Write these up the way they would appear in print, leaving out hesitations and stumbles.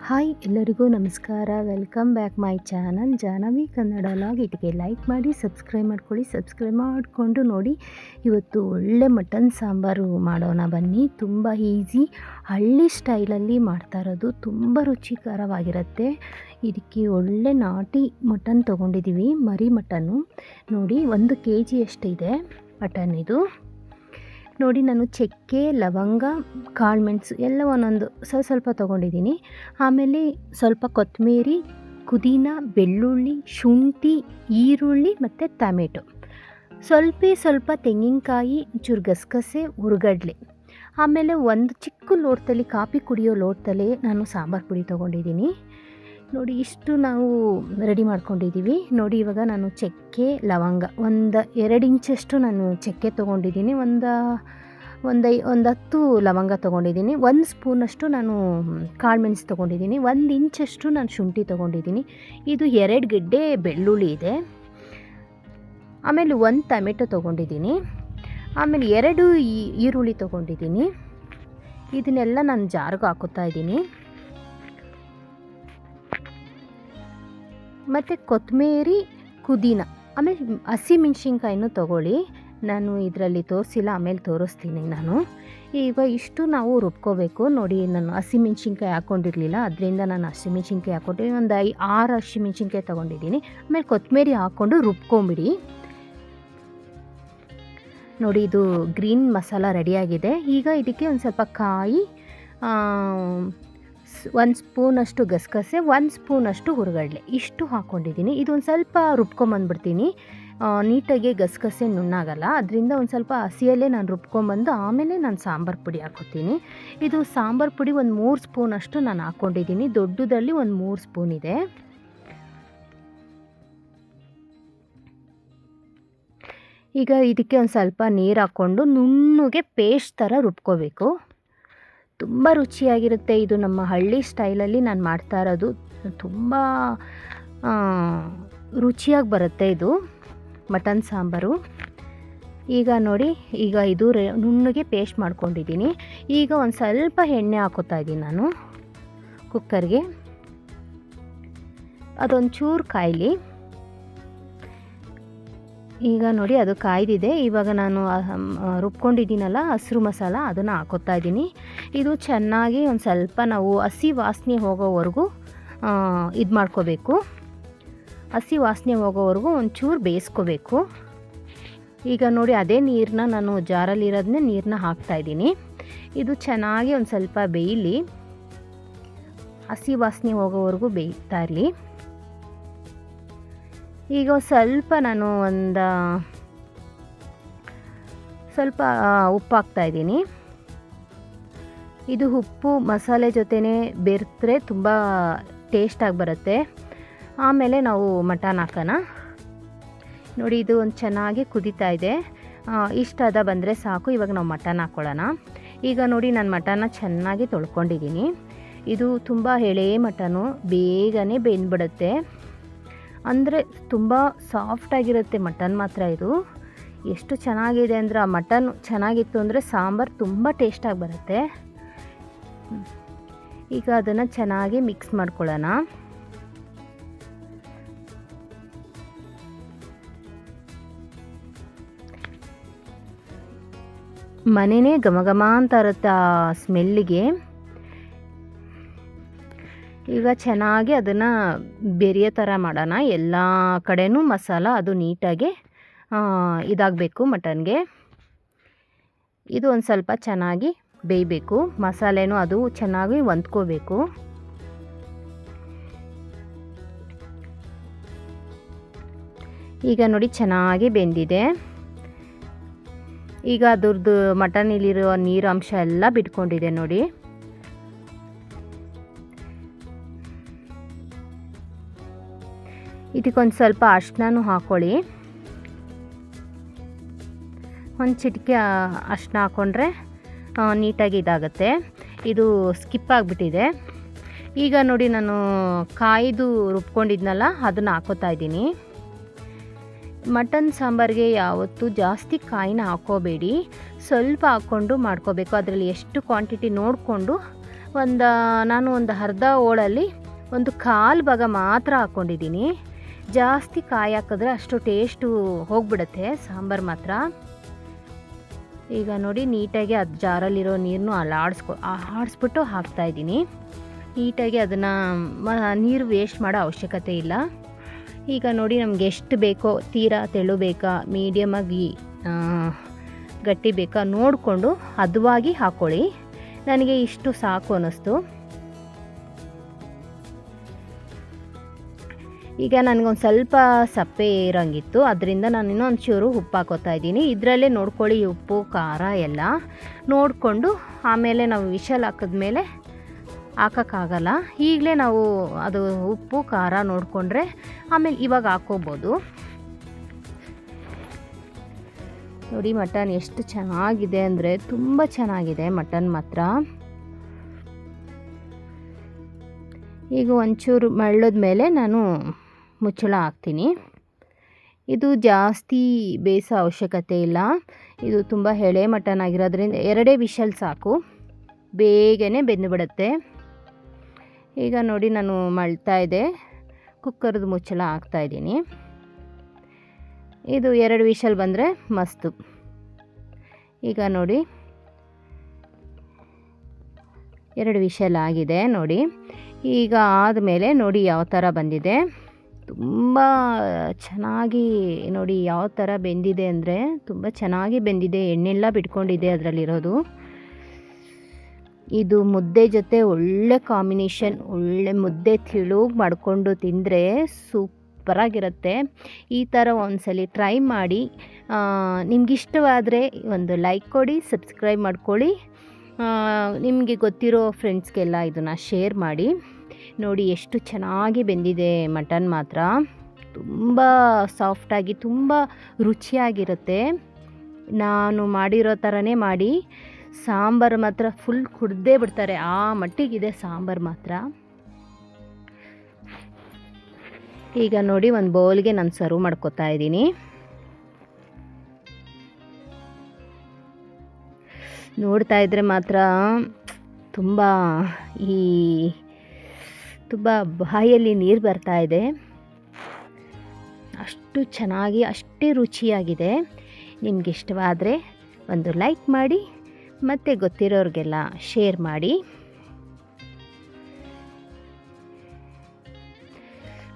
Hi ಎಲ್ಲರಿಗೂ ನಮಸ್ಕಾರ. Welcome back my channel Jahnavi Kannada log. ಇದಕ್ಕೆ ಲೈಕ್ ಮಾಡಿ, ಸಬ್ಸ್ಕ್ರೈಬ್ ಮಾಡ್ಕೊಳ್ಳಿ. ಸಬ್ಸ್ಕ್ರೈಬ್ ಮಾಡಿಕೊಂಡು ನೋಡಿ. ಇವತ್ತು ಒಳ್ಳೆ ಮಟನ್ ಸಾಂಬಾರು ಮಾಡೋಣ ಬನ್ನಿ. ತುಂಬ ಈಸಿ, ಹಳ್ಳಿ ಸ್ಟೈಲಲ್ಲಿ ಮಾಡ್ತಾ ಇರೋದು, ತುಂಬ ರುಚಿಕರವಾಗಿರುತ್ತೆ. ಇದಕ್ಕೆ ಒಳ್ಳೆ ನಾಟಿ ಮಟನ್ ತೊಗೊಂಡಿದ್ದೀವಿ, ಮರಿ ಮಟನ್ನು. ನೋಡಿ 1 kg ಅಷ್ಟಿದೆ ಮಟನ್ ಇದು. ನೋಡಿ, ನಾನು ಚಕ್ಕೆ, ಲವಂಗ, ಕಾಳುಮೆಣಸು ಎಲ್ಲ ಒಂದೊಂದು ಸ್ವಲ್ಪ ತೊಗೊಂಡಿದ್ದೀನಿ. ಆಮೇಲೆ ಸ್ವಲ್ಪ ಕೊತ್ತಂಬರಿ, ಪುದೀನ, ಬೆಳ್ಳುಳ್ಳಿ, ಶುಂಠಿ, ಈರುಳ್ಳಿ ಮತ್ತು ಟೊಮೆಟೊ, ಸ್ವಲ್ಪ ತೆಂಗಿನಕಾಯಿ, ಒಂಚೂರು ಗಸಗಸೆ, ಹುರ್ಗಡ್ಲೆ. ಆಮೇಲೆ ಒಂದು ಚಿಕ್ಕ ಲೋಟದಲ್ಲಿ, ಕಾಫಿ ಕುಡಿಯೋ ಲೋಟದಲ್ಲಿ ನಾನು ಸಾಂಬಾರು ಪುಡಿ ತೊಗೊಂಡಿದ್ದೀನಿ. ನೋಡಿ, ಇಷ್ಟು ನಾವು ರೆಡಿ ಮಾಡ್ಕೊಂಡಿದ್ದೀವಿ. ನೋಡಿ, ಇವಾಗ ನಾನು ಚಕ್ಕೆ, ಲವಂಗ ಒಂದು 2 ಇಂಚಷ್ಟು ನಾನು ಚಕ್ಕೆ ತೊಗೊಂಡಿದ್ದೀನಿ. ಒಂದು 10 ಲವಂಗ ತೊಗೊಂಡಿದ್ದೀನಿ. 1 ಸ್ಪೂನಷ್ಟು ನಾನು ಕಾಳುಮೆಣಸು ತೊಗೊಂಡಿದ್ದೀನಿ. 1 ಇಂಚಷ್ಟು ನಾನು ಶುಂಠಿ ತೊಗೊಂಡಿದ್ದೀನಿ. ಇದು 2 ಗೆಡ್ಡೆ ಬೆಳ್ಳುಳ್ಳಿ ಇದೆ. ಆಮೇಲೆ 1 ಟೊಮೆಟೊ ತೊಗೊಂಡಿದ್ದೀನಿ. ಆಮೇಲೆ 2 ಈರುಳ್ಳಿ ತೊಗೊಂಡಿದ್ದೀನಿ. ಇದನ್ನೆಲ್ಲ ನಾನು ಜಾರ್ಗೆ ಹಾಕುತ್ತಾ ಇದ್ದೀನಿ. ಮತ್ತು ಕೊತ್ತಂಬರಿ, ಪುದೀನ, ಆಮೇಲೆ ಹಸಿಮೆಣ್ಸಿನ್ಕಾಯಿನೂ ತೊಗೊಳ್ಳಿ. ನಾನು ಇದರಲ್ಲಿ ತೋರಿಸಿಲ್ಲ, ಆಮೇಲೆ ತೋರಿಸ್ತೀನಿ ನಾನು. ಈಗ ಇಷ್ಟು ನಾವು ರುಬ್ಕೋಬೇಕು. ನೋಡಿ, ನಾನು ಹಸಿಮೆಣ್ಸಿನ್ಕಾಯಿ ಹಾಕ್ಕೊಂಡಿರಲಿಲ್ಲ, ಅದರಿಂದ ನಾನು ಹಸಿಮೆಣ್ಸಿನ್ಕಾಯಿ ಹಾಕ್ಕೊಂಡಿದ್ದೀನಿ. ಒಂದು 6 ಹಸಿಮೆಣ್ಸಿನ್ಕಾಯಿ ತೊಗೊಂಡಿದ್ದೀನಿ. ಆಮೇಲೆ ಕೊತ್ತಂಬರಿ ಹಾಕ್ಕೊಂಡು ರುಬ್ಕೊಂಬಿಡಿ. ನೋಡಿ, ಇದು ಗ್ರೀನ್ ಮಸಾಲ ರೆಡಿಯಾಗಿದೆ. ಈಗ ಇದಕ್ಕೆ ಒಂದು ಸ್ವಲ್ಪ ಕಾಯಿ, 1 ಸ್ಪೂನಷ್ಟು ಗಸಗಸೆ, 1 ಸ್ಪೂನಷ್ಟು ಹುರ್ಗಡ್ಲೆ, ಇಷ್ಟು ಹಾಕ್ಕೊಂಡಿದ್ದೀನಿ. ಇದೊಂದು ಸ್ವಲ್ಪ ರುಬ್ಕೊಂಬಂದ್ಬಿಡ್ತೀನಿ. ನೀಟಾಗಿ ಗಸಗಸೆ ನುಣ್ಣಾಗಲ್ಲ, ಅದರಿಂದ ಒಂದು ಸ್ವಲ್ಪ ಹಸಿಯಲ್ಲೇ ನಾನು ರುಬ್ಕೊಂಬಂದು ಆಮೇಲೆ ನಾನು ಸಾಂಬಾರು ಪುಡಿ ಹಾಕ್ಕೊತೀನಿ. ಇದು ಸಾಂಬಾರು ಪುಡಿ ಒಂದು 3 ಸ್ಪೂನಷ್ಟು ನಾನು ಹಾಕ್ಕೊಂಡಿದ್ದೀನಿ. ದೊಡ್ಡದಲ್ಲಿ ಒಂದು 3 ಸ್ಪೂನ್ ಇದೆ. ಈಗ ಇದಕ್ಕೆ ಒಂದು ಸ್ವಲ್ಪ ನೀರು ಹಾಕ್ಕೊಂಡು ನುಣ್ಣಗೆ ಪೇಸ್ಟ್ ಥರ ರುಬ್ಕೋಬೇಕು. ತುಂಬ ರುಚಿಯಾಗಿರುತ್ತೆ. ಇದು ನಮ್ಮ ಹಳ್ಳಿ ಸ್ಟೈಲಲ್ಲಿ ನಾನು ಮಾಡ್ತಾ ಇರೋದು. ತುಂಬ ರುಚಿಯಾಗಿ ಬರುತ್ತೆ ಇದು ಮಟನ್ ಸಾಂಬಾರು. ಈಗ ನೋಡಿ, ಈಗ ಇದು ನುಣ್ಣಗೆ ಪೇಸ್ಟ್ ಮಾಡ್ಕೊಂಡಿದ್ದೀನಿ. ಈಗ ಒಂದು ಸ್ವಲ್ಪ ಎಣ್ಣೆ ಹಾಕೋತಾ ಇದ್ದೀನಿ ನಾನು ಕುಕ್ಕರ್ಗೆ. ಅದೊಂಚೂರು ಕಾಯಲಿ. ಈಗ ನೋಡಿ, ಅದು ಕಾಯ್ದಿದೆ. ಇವಾಗ ನಾನು ರುಬ್ಕೊಂಡಿದ್ದೀನಲ್ಲ ಹಸಿರು ಮಸಾಲ, ಅದನ್ನು ಹಾಕೋತಾ ಇದ್ದೀನಿ. ಇದು ಚೆನ್ನಾಗಿ ಒಂದು ಸ್ವಲ್ಪ ನಾವು ಹಸಿ ವಾಸನೆ ಹೋಗೋವರೆಗೂ ಇದು ಮಾಡ್ಕೋಬೇಕು. ಹಸಿ ವಾಸನೆ ಹೋಗೋವರೆಗೂ ಒಂಚೂರು ಬೇಯಿಸ್ಕೋಬೇಕು. ಈಗ ನೋಡಿ, ಅದೇ ನೀರನ್ನ ನಾನು ಜಾರಲ್ಲಿರೋದನ್ನೇ ನೀರನ್ನ ಹಾಕ್ತಾಯಿದ್ದೀನಿ. ಇದು ಚೆನ್ನಾಗಿ ಒಂದು ಸ್ವಲ್ಪ ಬೇಯಲಿ, ಹಸಿ ವಾಸನೆ ಹೋಗೋವರೆಗೂ ಬೇಯ್ತಾ ಇರಲಿ. ಈಗ ಸ್ವಲ್ಪ ನಾನು ಸ್ವಲ್ಪ ಉಪ್ಪು ಹಾಕ್ತಾಯಿದ್ದೀನಿ. ಇದು ಉಪ್ಪು ಮಸಾಲೆ ಜೊತೆನೇ ಬೆರೆತ್ರೆ ತುಂಬ ಟೇಸ್ಟಾಗಿ ಬರುತ್ತೆ. ಆಮೇಲೆ ನಾವು ಮಟನ್ ಹಾಕೋಣ. ನೋಡಿ, ಇದು ಒಂದು ಚೆನ್ನಾಗಿ ಕುದೀತಾ ಇದೆ. ಇಷ್ಟು ಹದ ಬಂದರೆ ಸಾಕು. ಇವಾಗ ನಾವು ಮಟನ್ ಹಾಕ್ಕೊಳ್ಳೋಣ. ಈಗ ನೋಡಿ, ನಾನು ಮಟನ್ನ ಚೆನ್ನಾಗಿ ತೊಳ್ಕೊಂಡಿದ್ದೀನಿ. ಇದು ತುಂಬ ಎಳೆ ಮಟನು, ಬೇಗನೆ ಬೆಂದ್ಬಿಡುತ್ತೆ. ಅಂದರೆ ತುಂಬ ಸಾಫ್ಟಾಗಿರುತ್ತೆ ಮಟನ್ ಮಾತ್ರ. ಇದು ಎಷ್ಟು ಚೆನ್ನಾಗಿದೆ ಅಂದರೆ, ಆ ಮಟನ್ ಚೆನ್ನಾಗಿತ್ತು ಅಂದರೆ ಸಾಂಬಾರು ತುಂಬ ಟೇಸ್ಟಾಗಿ ಬರುತ್ತೆ. ಈಗ ಅದನ್ನು ಚೆನ್ನಾಗಿ ಮಿಕ್ಸ್ ಮಾಡ್ಕೊಳ್ಳೋಣ. ಮನೆಯೇ ಘಮ ಅಂತ ಇರುತ್ತೆ ಆ ಸ್ಮೆಲ್ಲಿಗೆ. ಈಗ ಚೆನ್ನಾಗಿ ಅದನ್ನು ಬೆರೆಯೋ ಥರ ಮಾಡೋಣ. ಎಲ್ಲ ಕಡೆನೂ ಮಸಾಲ ಅದು ನೀಟಾಗಿ ಇದಾಗಬೇಕು ಮಟನ್ಗೆ. ಇದು ಒಂದು ಸ್ವಲ್ಪ ಚೆನ್ನಾಗಿ ಬೇಯಬೇಕು. ಮಸಾಲೆನೂ ಅದು ಚೆನ್ನಾಗಿ ಹೊಂದ್ಕೋಬೇಕು. ಈಗ ನೋಡಿ, ಚೆನ್ನಾಗಿ ಬೆಂದಿದೆ. ಈಗ ಅದ್ರದ್ದು ಮಟನಲ್ಲಿರೋ ನೀರು ಅಂಶ ಎಲ್ಲ ಬಿಟ್ಕೊಂಡಿದೆ ನೋಡಿ. ಇದಕ್ಕೊಂದು ಸ್ವಲ್ಪ ಅರಿಶಿನನೂ ಹಾಕ್ಕೊಳ್ಳಿ. ಒಂದು ಚಿಟಿಕೆ ಅರಿಶಿನ ಹಾಕ್ಕೊಂಡ್ರೆ ನೀಟಾಗಿ ಇದಾಗುತ್ತೆ. ಇದು ಸ್ಕಿಪ್ ಆಗಿಬಿಟ್ಟಿದೆ. ಈಗ ನೋಡಿ, ನಾನು ಕಾಯ್ದು ರುಬ್ಕೊಂಡಿದ್ನಲ್ಲ, ಅದನ್ನು ಹಾಕೋತಾ ಇದ್ದೀನಿ. ಮಟನ್ ಸಾಂಬಾರಿಗೆ ಯಾವತ್ತೂ ಜಾಸ್ತಿ ಕಾಯಿನ ಹಾಕೋಬೇಡಿ, ಸ್ವಲ್ಪ ಹಾಕ್ಕೊಂಡು ಮಾಡ್ಕೋಬೇಕು. ಅದರಲ್ಲಿ ಎಷ್ಟು ಕ್ವಾಂಟಿಟಿ ನೋಡಿಕೊಂಡು ನಾನು ಒಂದು ಅರ್ಧ ಹೋಳಲ್ಲಿ ಒಂದು ಕಾಲು ಭಾಗ ಮಾತ್ರ ಹಾಕ್ಕೊಂಡಿದ್ದೀನಿ. ಜಾಸ್ತಿ ಕಾಯಿ ಹಾಕಿದ್ರೆ ಅಷ್ಟು ಟೇಸ್ಟು ಹೋಗ್ಬಿಡುತ್ತೆ ಸಾಂಬಾರು ಮಾತ್ರ. ಈಗ ನೋಡಿ ನೀಟಾಗಿ ಅದು ಜಾರಲ್ಲಿರೋ ನೀರನ್ನು ಆಡಿಸ್ಬಿಟ್ಟು ಹಾಕ್ತಾಯಿದ್ದೀನಿ. ನೀಟಾಗಿ ಅದನ್ನು ನೀರು ವೇಸ್ಟ್ ಮಾಡೋ ಅವಶ್ಯಕತೆ ಇಲ್ಲ. ಈಗ ನೋಡಿ ನಮ್ಗೆ ಎಷ್ಟು ಬೇಕೋ, ತೀರಾ ತೆಳು ಬೇಕಾ, ಮೀಡಿಯಮಾಗಿ ಗಟ್ಟಿ ಬೇಕಾ ನೋಡಿಕೊಂಡು ಹದವಾಗಿ ಹಾಕ್ಕೊಳ್ಳಿ. ನನಗೆ ಇಷ್ಟು ಸಾಕು ಅನ್ನಿಸ್ತು. ಈಗ ನನಗೊಂದು ಸ್ವಲ್ಪ ಸಪ್ಪೆ ಇರೋಂಗಿತ್ತು, ಅದರಿಂದ ನಾನು ಇನ್ನೊಂದು ಚೂರು ಉಪ್ಪು ಹಾಕೋತಾ ಇದ್ದೀನಿ. ಇದರಲ್ಲೇ ನೋಡ್ಕೊಳ್ಳಿ ಉಪ್ಪು ಖಾರ ಎಲ್ಲ ನೋಡಿಕೊಂಡು ಆಮೇಲೆ ನಾವು ವಿಷಲ್ ಹಾಕಿದ್ಮೇಲೆ ಹಾಕೋಕ್ಕಾಗಲ್ಲ. ಈಗಲೇ ನಾವು ಅದು ಉಪ್ಪು ಖಾರ ನೋಡಿಕೊಂಡ್ರೆ ಆಮೇಲೆ ಇವಾಗ ಹಾಕ್ಕೋಬೋದು. ನೋಡಿ ಮಟನ್ ಎಷ್ಟು ಚೆನ್ನಾಗಿದೆ ಅಂದರೆ ತುಂಬ ಚೆನ್ನಾಗಿದೆ ಮಟನ್ ಮಾತ್ರ. ಈಗ ಒಂಚೂರು ಮಳ್ಳದ ಮೇಲೆ ನಾನು ಮುಚ್ಚಳ ಹಾಕ್ತೀನಿ. ಇದು ಜಾಸ್ತಿ ಬೇಯಿಸೋ ಅವಶ್ಯಕತೆ ಇಲ್ಲ. ಇದು ತುಂಬ ಎಳೆ ಮಟನ್ ಆಗಿರೋದ್ರಿಂದ 2 ವಿಷಲ್ ಸಾಕು, ಬೇಗನೆ ಬೆಂದುಬಿಡುತ್ತೆ. ಈಗ ನೋಡಿ ನಾನು ಮಳ್ತಾ ಇದೆ, ಕುಕ್ಕರ್ದು ಮುಚ್ಚಳ ಹಾಕ್ತಾಯಿದ್ದೀನಿ. ಇದು 2 ವಿಷಲ್ ಬಂದರೆ ಮಸ್ತು. ಈಗ ನೋಡಿ 2 ವಿಷಲ್ ಆಗಿದೆ ನೋಡಿ. ಈಗ ಆದಮೇಲೆ ನೋಡಿ ಯಾವ ಥರ ಬಂದಿದೆ, ತುಂಬ ಚೆನ್ನಾಗಿ ನೋಡಿ ಯಾವ ಥರ ಬೆಂದಿದೆ ಅಂದರೆ ತುಂಬ ಚೆನ್ನಾಗಿ ಬೆಂದಿದೆ. ಎಣ್ಣೆಲ್ಲ ಬಿಟ್ಕೊಂಡಿದೆ ಅದರಲ್ಲಿರೋದು. ಇದು ಮುದ್ದೆ ಜೊತೆ ಒಳ್ಳೆ ಕಾಂಬಿನೇಷನ್. ಒಳ್ಳೆ ಮುದ್ದೆ ತಿಳುಗೆ ಮಾಡಿಕೊಂಡು ತಿಂದರೆ ಸೂಪರಾಗಿರುತ್ತೆ. ಈ ಥರ ಒಂದ್ಸಲಿ ಟ್ರೈ ಮಾಡಿ. ನಿಮಗಿಷ್ಟವಾದರೆ ಒಂದು ಲೈಕ್ ಕೊಡಿ, ಸಬ್ಸ್ಕ್ರೈಬ್ ಮಾಡ್ಕೊಳ್ಳಿ. ನಿಮಗೆ ಗೊತ್ತಿರೋ ಫ್ರೆಂಡ್ಸ್ಗೆಲ್ಲ ಇದನ್ನು ಶೇರ್ ಮಾಡಿ. ನೋಡಿ ಎಷ್ಟು ಚೆನ್ನಾಗಿ ಬೆಂದಿದೆ ಮಟನ್ ಮಾತ್ರ. ತುಂಬ ಸಾಫ್ಟಾಗಿ ತುಂಬ ರುಚಿಯಾಗಿರುತ್ತೆ. ನಾನು ಮಾಡಿರೋ ಥರನೇ ಮಾಡಿ. ಸಾಂಬಾರು ಮಾತ್ರ ಫುಲ್ ಕುಡ್ದೇ ಬಿಡ್ತಾರೆ, ಆ ಮಟ್ಟಿಗಿದೆ ಸಾಂಬಾರು ಮಾತ್ರ. ಈಗ ನೋಡಿ ಒಂದು ಬೌಲ್ಗೆ ನಾನು ಸರ್ವ್ ಮಾಡ್ಕೊತಾ ಇದ್ದೀನಿ. ನೋಡ್ತಾ ಇದ್ದರೆ ಮಾತ್ರ ತುಂಬ ಬಾಯಲ್ಲಿ ನೀರು ಬರ್ತಾ ಇದೆ. ಅಷ್ಟು ಚೆನ್ನಾಗಿ ಅಷ್ಟೇ ರುಚಿಯಾಗಿದೆ. ನಿಮ್ಗೆ ಇಷ್ಟವಾದರೆ ಒಂದು ಲೈಕ್ ಮಾಡಿ, ಮತ್ತು ಗೊತ್ತಿರೋರಿಗೆಲ್ಲ ಶೇರ್ ಮಾಡಿ.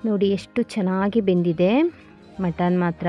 ನೋಡಿ ಎಷ್ಟು ಚೆನ್ನಾಗಿ ಬೆಂದಿದೆ ಮಟನ್ ಮಾತ್ರ.